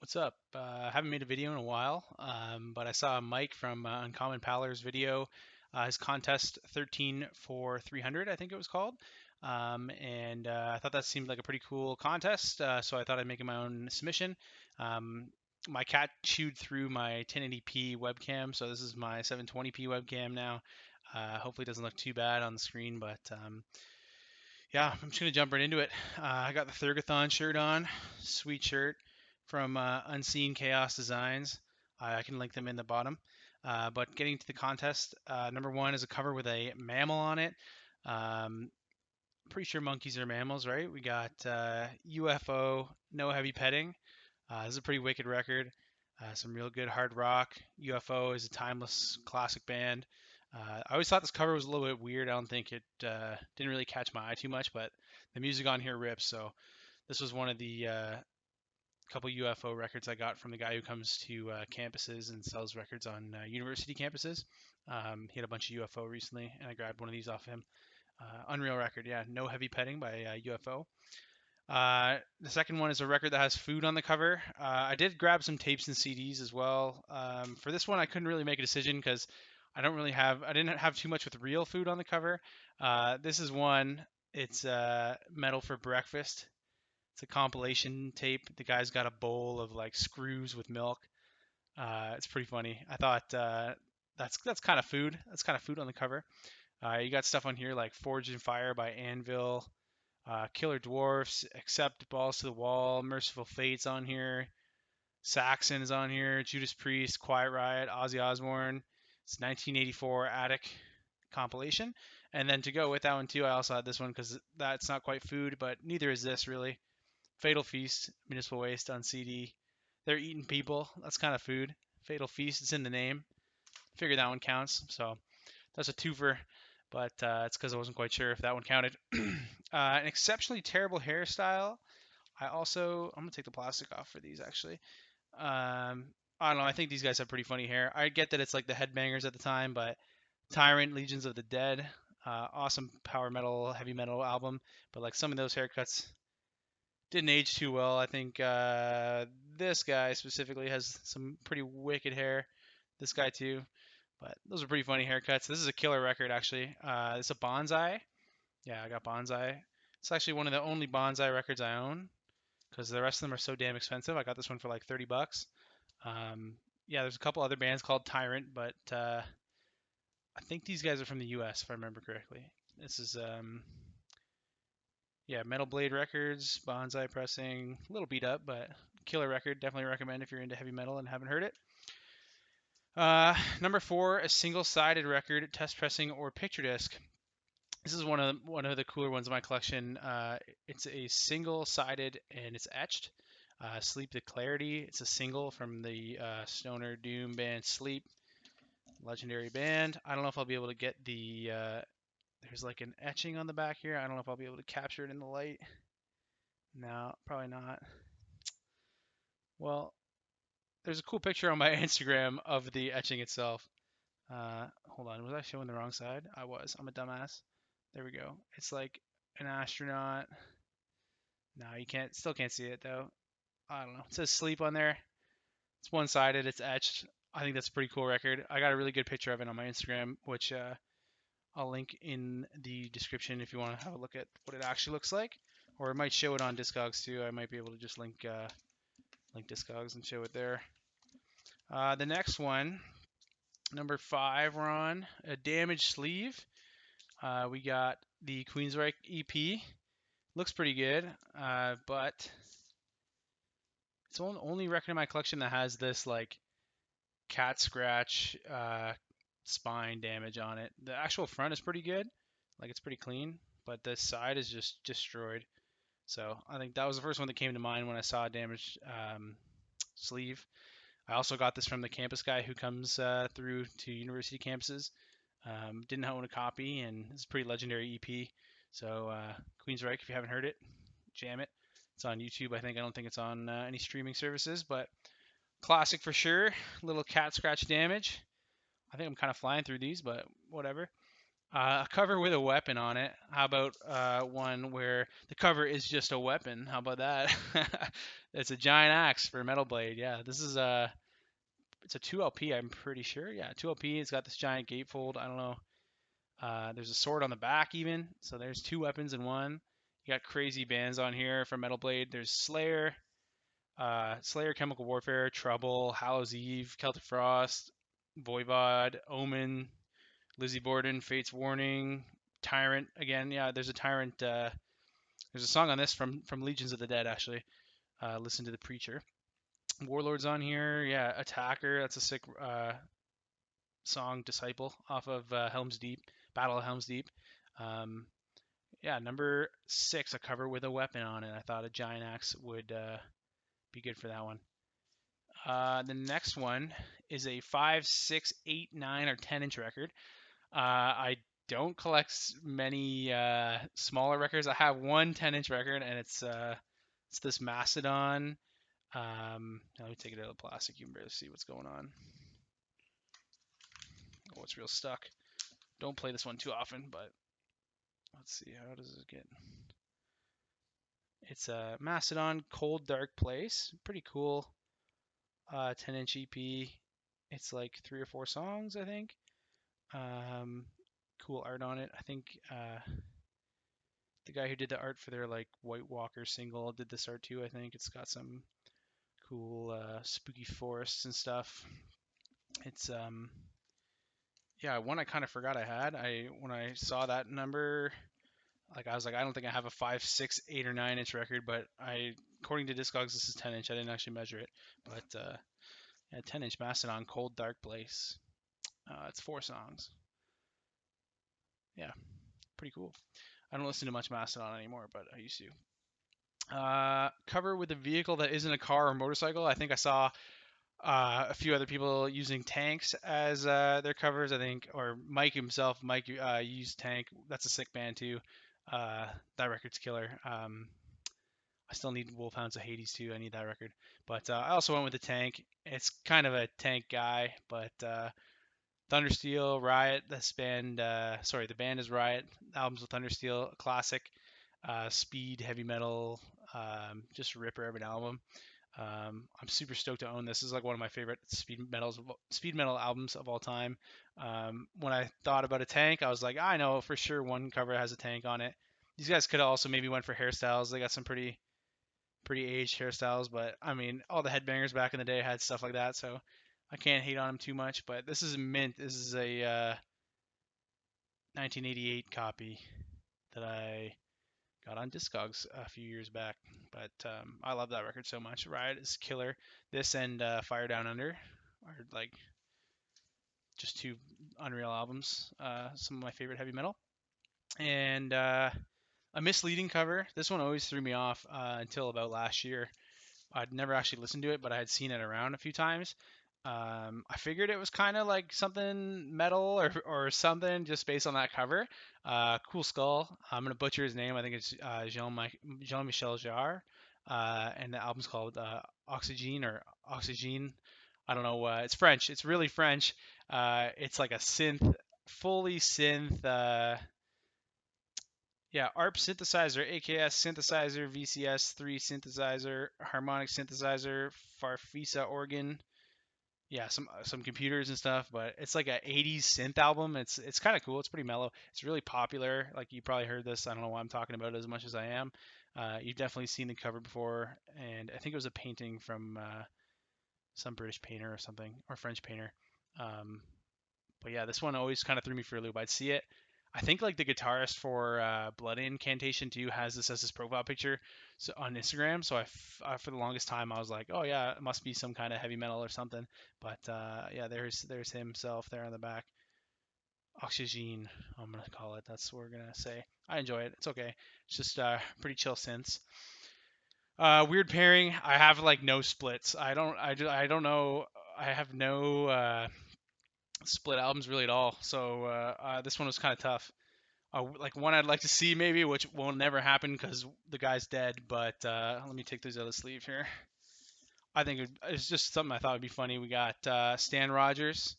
What's up? Haven't made a video in a while, but I saw Mike from Uncommon Pallor's video, his contest 13 for 300, I think it was called. And I thought that seemed like a pretty cool contest, so I thought I'd make it my own submission. Um, my cat chewed through my 1080p webcam, so this is my 720p webcam now. Hopefully it doesn't look too bad on the screen, but yeah, I'm just gonna jump right into it. I got the Thurgathon shirt on, sweet shirt from Unseen Chaos Designs. I can link them in the bottom. But getting to the contest, number one is a cover with a mammal on it. Pretty sure monkeys are mammals, right? We got UFO, No Heavy Petting. This is a pretty wicked record. Some real good hard rock. UFO is a timeless classic band. I always thought this cover was a little bit weird. I don't think it didn't really catch my eye too much, but the music on here rips. So this was one of the couple UFO records I got from the guy who comes to campuses and sells records on university campuses. He had a bunch of UFO recently, and I grabbed one of these off him. Unreal record, yeah. No Heavy Petting by UFO. The second one is a record that has food on the cover. I did grab some tapes and CDs as well. For this one, I couldn't really make a decision because I didn't have too much with real food on the cover. This is one. It's Metal for Breakfast. It's a compilation tape. The guy's got a bowl of like screws with milk. It's pretty funny. I thought that's kind of food. That's kind of food on the cover. You got stuff on here like Forged in Fire by Anvil. Killer Dwarfs, Accept, Balls to the Wall, Merciful Fate's on here, Saxon is on here, Judas Priest, Quiet Riot, Ozzy Osbourne. It's 1984 Attic compilation. And then to go with that one too, I also had this one because that's not quite food, but neither is this really. Fatal Feast, Municipal Waste on CD. They're eating people. That's kind of food. Fatal Feast, it's in the name. Figure that one counts. So that's a twofer, but it's because I wasn't quite sure if that one counted. An exceptionally terrible hairstyle. I'm gonna take the plastic off for these actually. I don't know. I think these guys have pretty funny hair. I get that it's like the headbangers at the time, but Tyrant, Legions of the Dead, awesome power metal, heavy metal album. But like some of those haircuts didn't age too well. I think this guy specifically has some pretty wicked hair. This guy too. But those are pretty funny haircuts. This is a killer record, actually. It's a Bonsai. Yeah, I got Bonsai. It's actually one of the only Bonsai records I own because the rest of them are so damn expensive. I got this one for like 30 bucks. Yeah, there's a couple other bands called Tyrant, but I think these guys are from the US, if I remember correctly. This is, yeah, Metal Blade Records, Bonsai Pressing. A little beat up, but killer record. Definitely recommend if you're into heavy metal and haven't heard it. Number four, a single-sided record, test pressing or picture disc. This is one of the cooler ones in my collection. It's a single-sided and it's etched. Sleep the Clarity. It's a single from the stoner doom band Sleep, legendary band. I don't know if I'll be able to get the. There's like an etching on the back here. I don't know if I'll be able to capture it in the light. No, probably not. Well, there's a cool picture on my Instagram of the etching itself. Hold on, was I showing the wrong side? I was. I'm a dumbass. There we go. It's like an astronaut. No, you still can't see it though. I don't know. It says Sleep on there. It's one-sided. It's etched. I think that's a pretty cool record. I got a really good picture of it on my Instagram, which I'll link in the description if you want to have a look at what it actually looks like, or it might show it on Discogs too. I might be able to just link Discogs and show it there. The next one, number 5, we're on a Damaged Sleeve. We got the Queensryche EP. Looks pretty good, but it's the only record in my collection that has this like cat scratch spine damage on it. The actual front is pretty good, like it's pretty clean, but the side is just destroyed. So I think that was the first one that came to mind when I saw a damaged sleeve. I also got this from the campus guy who comes through to university campuses. Didn't own a copy, and it's a pretty legendary EP. So Queensryche, if you haven't heard it, jam it. It's on YouTube, I think. I don't think it's on any streaming services, but classic for sure. Little cat scratch damage. I think I'm kind of flying through these, but whatever. A cover with a weapon on it. How about one where the cover is just a weapon? How about that? It's a giant axe for Metal Blade. Yeah, this is it's a 2LP, I'm pretty sure. Yeah, 2LP. It's got this giant gatefold. I don't know. There's a sword on the back even. So there's two weapons in one. You got crazy bands on here for Metal Blade. There's Slayer, Slayer, Chemical Warfare, Trouble, Hallows Eve, Celtic Frost, Voivod, Omen, Lizzie Borden, Fate's Warning, Tyrant. Again, yeah, there's a Tyrant. There's a song on this from Legions of the Dead actually. Listen to the Preacher. Warlord's on here. Yeah, Attacker. That's a sick song. Disciple off of Helm's Deep, Battle of Helm's Deep. Um, yeah, number 6, a cover with a weapon on it. I thought a giant axe would be good for that one. The next one is a 5, 6, 8, 9, or 10-inch record. I don't collect many smaller records. I have one 10-inch record, and it's this Mastodon. Let me take it out of the plastic. You can barely see what's going on. Oh, it's real stuck. Don't play this one too often, but let's see. How does it get? It's a Mastodon Cold Dark Place. Pretty cool 10-inch EP. It's like 3 or 4 songs, I think. Cool art on it. I think the guy who did the art for their like White Walker single did this art too. I think it's got some cool spooky forests and stuff. It's yeah, one I kind of forgot I had. When I saw that number, like I was like, I don't think I have a 5, 6, 8, or 9-inch record, but according to Discogs, this is 10-inch. I didn't actually measure it, but yeah, 10-inch Mastodon, Cold Dark Place. It's 4 songs. Yeah, pretty cool. I don't listen to much Mastodon anymore, but I used to. Cover with a vehicle that isn't a car or motorcycle. I think I saw a few other people using tanks as their covers. I think, or Mike himself, Mike used Tank. That's a sick band too. That record's killer. I still need Wolfhounds of Hades too. I need that record. But I also went with the Tank. It's kind of a Tank guy, but Thundersteel, Riot. This band, sorry, the band is Riot. The albums with Thundersteel, classic. Speed, heavy metal, just ripper of an album. I'm super stoked to own this. This is like one of my favorite speed metal albums of all time. When I thought about a tank, I was like, I know for sure one cover has a tank on it. These guys could have also maybe went for hairstyles. They got some pretty aged hairstyles, but I mean, all the headbangers back in the day had stuff like that, so I can't hate on them too much. But this is mint. This is a 1988 copy that I got on Discogs a few years back. But I love that record so much. Riot is killer. This and Fire Down Under are like just two unreal albums. Some of my favorite heavy metal. And a Misleading cover. This one always threw me off until about last year. I'd never actually listened to it, but I had seen it around a few times. I figured it was kind of like something metal or something just based on that cover. Cool skull. I'm gonna butcher his name. I think it's Jean-Michel Jarre. And the album's called Oxygene or Oxygene. I don't know. It's French. It's really French. It's like a synth, fully synth. Yeah, ARP synthesizer, AKS synthesizer, VCS3 synthesizer, harmonic synthesizer, Farfisa organ. Yeah, some computers and stuff, but it's like a 80s synth album. It's kind of cool. It's pretty mellow. It's really popular. Like you probably heard this. I don't know why I'm talking about it as much as I am. You've definitely seen the cover before, and I think it was a painting from some British painter or something, or French painter. Um, but yeah, this one always kind of threw me for a loop. I'd see it. I think like the guitarist for Blood Incantation 2 has this as his profile picture on Instagram. So for the longest time I was like, oh yeah, it must be some kind of heavy metal or something. But yeah, there's himself there on the back. Oxygene, I'm gonna call it. That's what we're gonna say. I enjoy it. It's okay. It's just pretty chill synths. Weird pairing. I have like no splits. I don't know. I have no split albums really at all. So this one was kind of tough. Like one I'd like to see maybe, which will never happen because the guy's dead. But let me take those out of the sleeve here. I think it's just something I thought would be funny. We got Stan Rogers.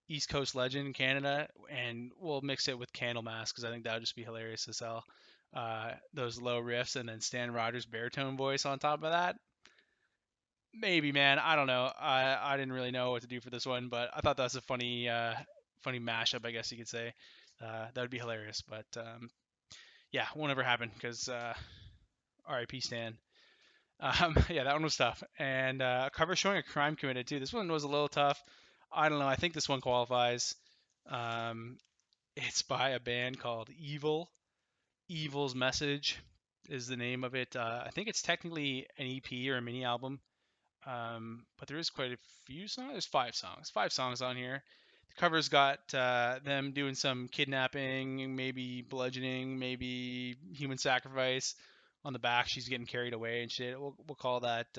East Coast legend in Canada, and we'll mix it with Candlemass because I think that would just be hilarious as hell. Those low riffs and then Stan Rogers' baritone voice on top of that. Maybe, man. I don't know. I didn't really know what to do for this one, but I thought that was a funny mashup, I guess you could say. That would be hilarious, but yeah, won't ever happen because R.I.P. Stan. Yeah, that one was tough. And a cover showing a crime committed too. This one was a little tough. I don't know. I think this one qualifies. Um, it's by a band called Evil. Evil's Message is the name of it. I think it's technically an EP or a mini album, but there is quite a few songs. There's 5 songs. 5 songs on here. The cover's got them doing some kidnapping, maybe bludgeoning, maybe human sacrifice. On the back, she's getting carried away and shit. We'll call that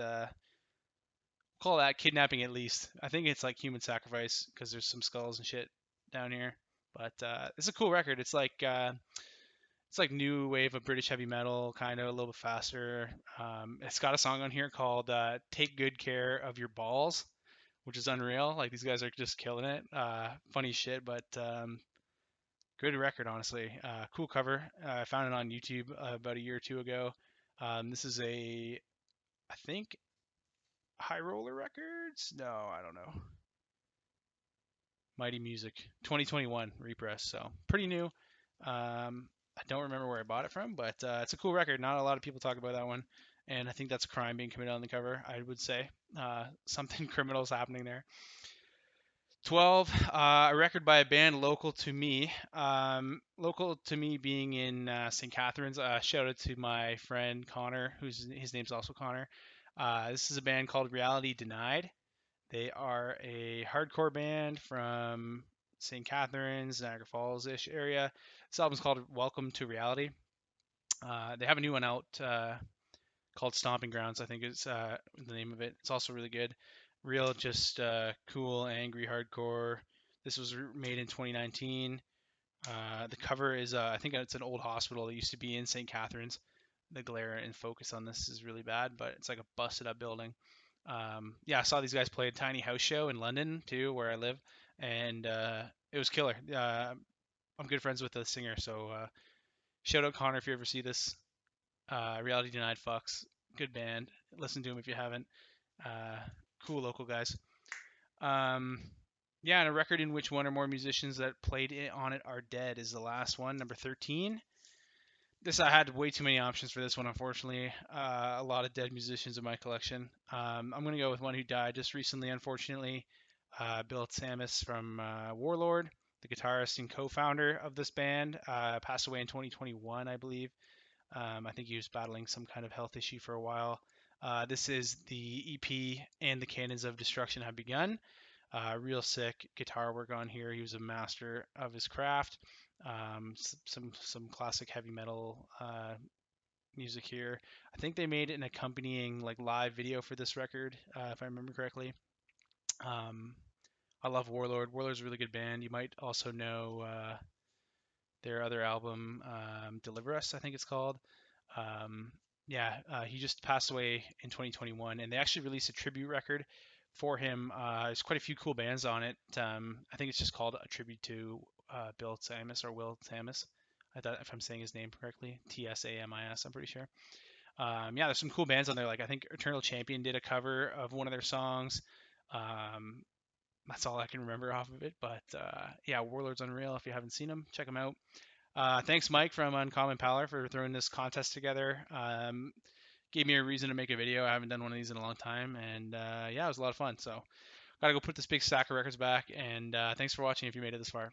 kidnapping at least. I think it's like human sacrifice because there's some skulls and shit down here. But it's a cool record. It's like new wave of British heavy metal, kind of a little bit faster. It's got a song on here called "Take Good Care of Your Balls," which is unreal. Like these guys are just killing it. Funny shit, but good record, honestly. Cool cover. I found it on YouTube about a year or two ago. This is I think, High Roller Records. No, I don't know. Mighty Music, 2021 repress. So pretty new. I don't remember where I bought it from, but it's a cool record. Not a lot of people talk about that one, and I think that's a crime being committed on the cover. I would say something criminal is happening there. 12, a record by a band local to me. Local to me being in St. Catharines. Shout out to my friend Connor, his name's also Connor. This is a band called Reality Denied. They are a hardcore band from St. Catharines, Niagara Falls-ish area. This album's called Welcome to Reality. They have a new one out called Stomping Grounds, I think is the name of it. It's also really good. Real, just cool, angry hardcore. This was made in 2019. The cover is, I think it's an old hospital that used to be in St. Catharines. The glare and focus on this is really bad, but it's like a busted up building. Yeah, I saw these guys play a tiny house show in London too, where I live, and it was killer. I'm good friends with the singer, so shout out Connor if you ever see this. Reality Denied fucks, good band. Listen to them if you haven't. Uh, cool local guys. Um, yeah, and a record in which one or more musicians that played on it are dead is the last one, number 13. I had way too many options for this one, unfortunately. A lot of dead musicians in my collection. I'm gonna go with one who died just recently, unfortunately. Bill Samus from Warlord, the guitarist and co-founder of this band, passed away in 2021, I believe. I think he was battling some kind of health issue for a while. This is the EP, and the Cannons of Destruction have begun. Real sick guitar work on here. He was a master of his craft. Some classic heavy metal music here. I think they made an accompanying like live video for this record, if I remember correctly. Um, I love Warlord. Warlord's a really good band. You might also know their other album, Deliver Us, I think it's called. Um, yeah, he just passed away in 2021, and they actually released a tribute record for him. There's quite a few cool bands on it. I think it's just called a tribute to Bill Samus or Will Samus. I thought if I'm saying his name correctly, Tsamis, I'm pretty sure. Yeah, there's some cool bands on there. Like I think Eternal Champion did a cover of one of their songs. Um, that's all I can remember off of it. But yeah, Warlord's unreal. If you haven't seen them, check them out. Thanks, Mike from Uncommon Pallor, for throwing this contest together. Gave me a reason to make a video. I haven't done one of these in a long time, and yeah, it was a lot of fun. So, gotta go put this big stack of records back. And thanks for watching if you made it this far.